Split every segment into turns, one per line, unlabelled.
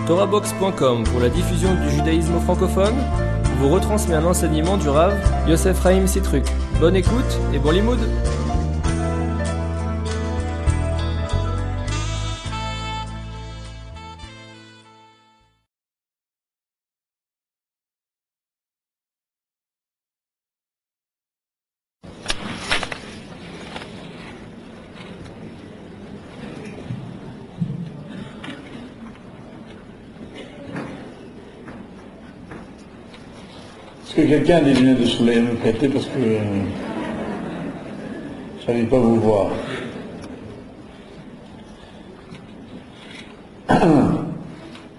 Torahbox.com pour la diffusion du judaïsme francophone vous retransmet un enseignement du Rav Yosef Haïm Sitruk. Bonne écoute et bon limoud.
Est-ce que quelqu'un a des lunettes de soleil à me prêter parce que je n'arrive pas à vous voir.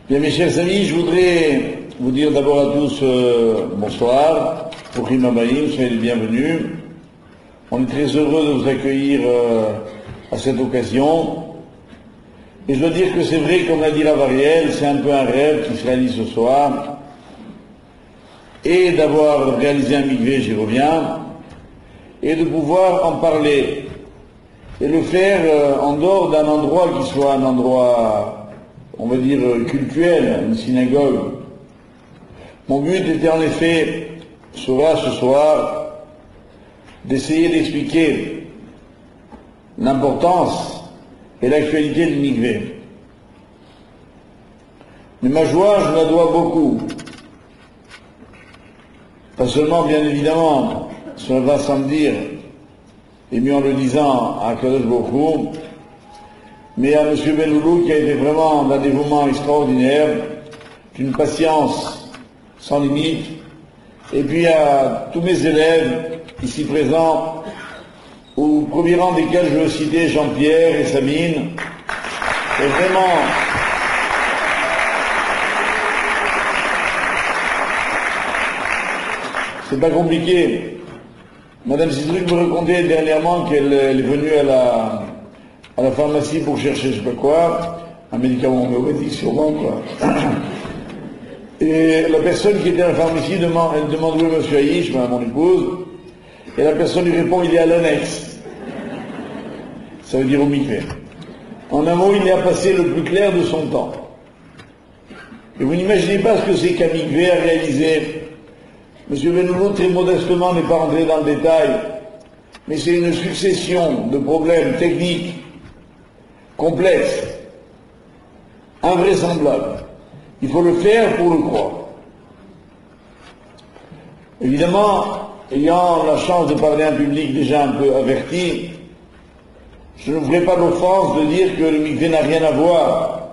Bien mes chers amis, je voudrais vous dire d'abord à tous bonsoir, Bruchim Habayim, soyez les bienvenus. On est très heureux de vous accueillir à cette occasion. Et je dois dire que c'est vrai, comme l'a dit Rav Ariel, c'est un peu un rêve qui se réalise ce soir. Et d'avoir réalisé un mikvé, j'y reviens, et de pouvoir en parler, et le faire en dehors d'un endroit qui soit un endroit, on va dire, cultuel, une synagogue. Mon but était en effet, sera ce soir, d'essayer d'expliquer l'importance et l'actualité du mikvé. Mais ma joie, je la dois beaucoup. Pas seulement, bien évidemment, cela va sans me dire, et mieux en le disant à Kadosh Baruch Hu, mais à M. Benloulou qui a été vraiment d'un dévouement extraordinaire, d'une patience sans limite, et puis à tous mes élèves ici présents, au premier rang desquels je veux citer Jean-Pierre et Sabine, et vraiment... C'est pas compliqué. Madame Sitruk me racontait dernièrement qu'elle est venue à la pharmacie pour chercher je sais pas quoi, un médicament homéopathique sûrement quoi. Et la personne qui était à la pharmacie elle demande où est monsieur Haïch, mon épouse, et la personne lui répond il est à l'annexe. Ça veut dire au mikvé. En un mot, il y a passé le plus clair de son temps. Et vous n'imaginez pas ce que c'est qu'un mikvé à réaliser. Monsieur Benloulou, très modestement, n'est pas rentré dans le détail, mais c'est une succession de problèmes techniques complexes, invraisemblables. Il faut le faire pour le croire. Évidemment, ayant la chance de parler à un public déjà un peu averti, je ne ferai pas l'offense de dire que le mikvé n'a rien à voir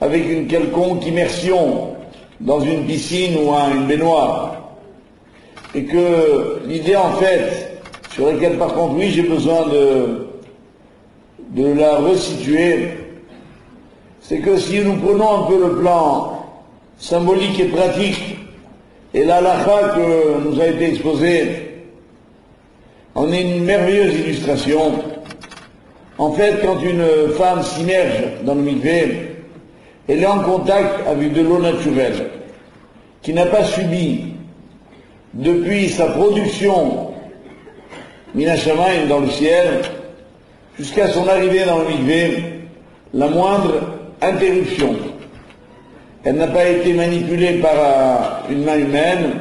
avec une quelconque immersion dans une piscine ou une baignoire. Et que l'idée en fait, sur laquelle par contre oui j'ai besoin de la resituer, c'est que si nous prenons un peu le plan symbolique et pratique, et l'halakha que nous a été exposé, en est une merveilleuse illustration. En fait, quand une femme s'immerge dans le mikvé, elle est en contact avec de l'eau naturelle, qui n'a pas subi depuis sa production Mina Shamayim dans le ciel jusqu'à son arrivée dans le mikvé, la moindre interruption. Elle n'a pas été manipulée par une main humaine,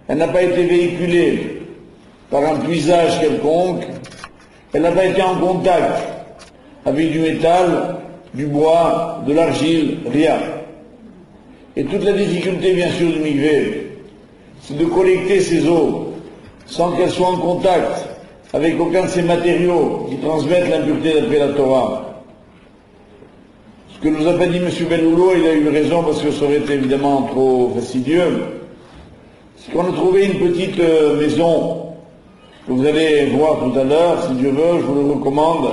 elle n'a pas été véhiculée par un puisage quelconque, elle n'a pas été en contact avec du métal, du bois, de l'argile, rien. Et toute la difficulté bien sûr du mikvé, c'est de collecter ces eaux sans qu'elles soient en contact avec aucun de ces matériaux qui transmettent l'impureté d'après la Torah. Ce que nous a pas dit M. Benloulou, il a eu raison parce que ça aurait été évidemment trop fastidieux, c'est qu'on a trouvé une petite maison que vous allez voir tout à l'heure, si Dieu veut, je vous le recommande,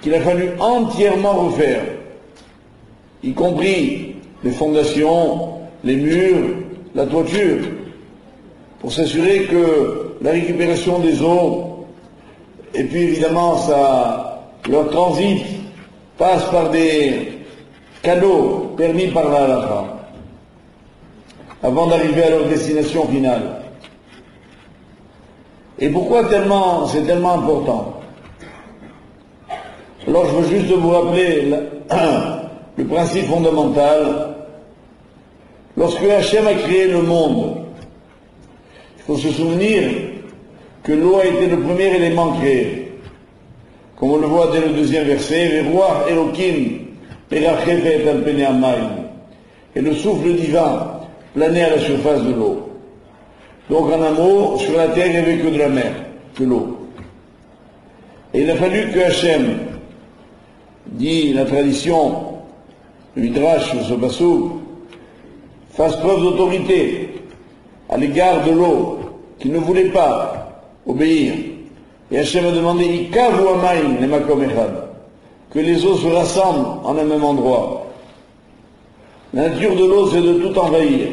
qu'il a fallu entièrement refaire, y compris les fondations, les murs, la toiture, pour s'assurer que la récupération des eaux, et puis évidemment leur transit, passe par des canaux permis par la halakha, avant d'arriver à leur destination finale. Et pourquoi c'est tellement important? Alors je veux juste vous rappeler le principe fondamental. Lorsque Hachem a créé le monde, il faut se souvenir que l'eau a été le premier élément créé. Comme on le voit dès le deuxième verset, Veruach Elokim merachefet al penei hamayim. Et le souffle divin planait à la surface de l'eau. Donc en un mot, sur la terre, il n'y avait que de la mer, que l'eau. Et il a fallu que Hachem, dit la tradition, le Midrash, ce passouk, fasse preuve d'autorité à l'égard de l'eau, qui ne voulait pas obéir. Et Hachem a demandé, Ikavu hamayim lemakom echad, que les eaux se rassemblent en un même endroit. La nature de l'eau, c'est de tout envahir.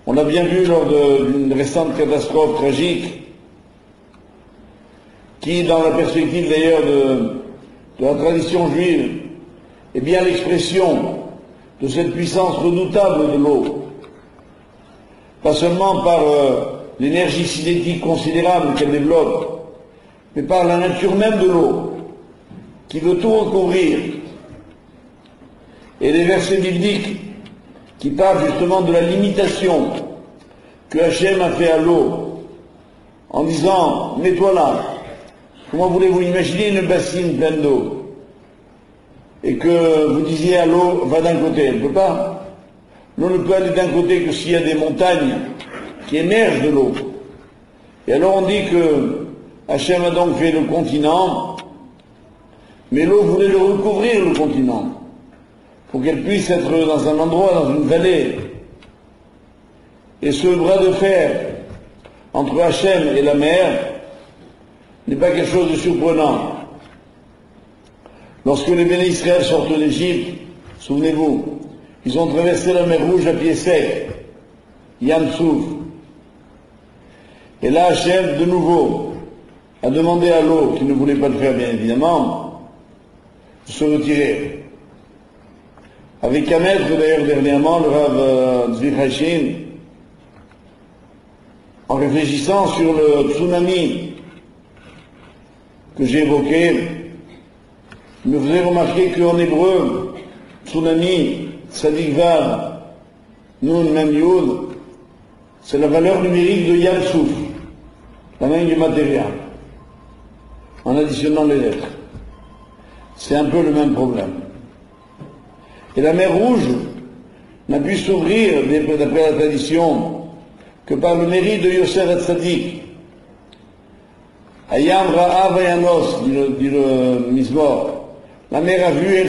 On l'a bien vu lors d'une récente catastrophe tragique, qui, dans la perspective d'ailleurs de la tradition juive, est bien l'expression de cette puissance redoutable de l'eau. Pas seulement par l'énergie cinétique considérable qu'elle développe, mais par la nature même de l'eau, qui veut tout recouvrir. Et les versets bibliques qui parlent justement de la limitation que Hachem a fait à l'eau, en disant, mets-toi là. Comment voulez-vous imaginer une bassine pleine d'eau, et que vous disiez à l'eau, va d'un côté, elle ne peut pas. L'eau ne peut aller d'un côté que s'il y a des montagnes qui émergent de l'eau. Et alors on dit que Hachem a donc fait le continent, mais l'eau voulait le recouvrir, le continent, pour qu'elle puisse être dans un endroit, dans une vallée. Et ce bras de fer entre Hachem et la mer n'est pas quelque chose de surprenant. Lorsque les bénis Israël sortent d'Égypte, souvenez-vous, ils ont traversé la mer Rouge à pied sec, Yam Souf. Et là, Hachem, de nouveau, a demandé à l'eau, qui ne voulait pas le faire bien évidemment, de se retirer. Avec un maître, d'ailleurs, dernièrement, le Rav Zvi Chashin, en réfléchissant sur le tsunami que j'ai évoqué, il me faisait remarquer qu'en hébreu, tsunami, Tzadik Vav, Nun Mem Yud, c'est la valeur numérique de Yam Souf, la main du matériel, en additionnant les lettres. C'est un peu le même problème. Et la mer Rouge n'a pu s'ouvrir, d'après la tradition, que par le mérite de Yosef Hatzadik. Hayam Ra'av Vayanos, dit le Mizmor. La mer a vu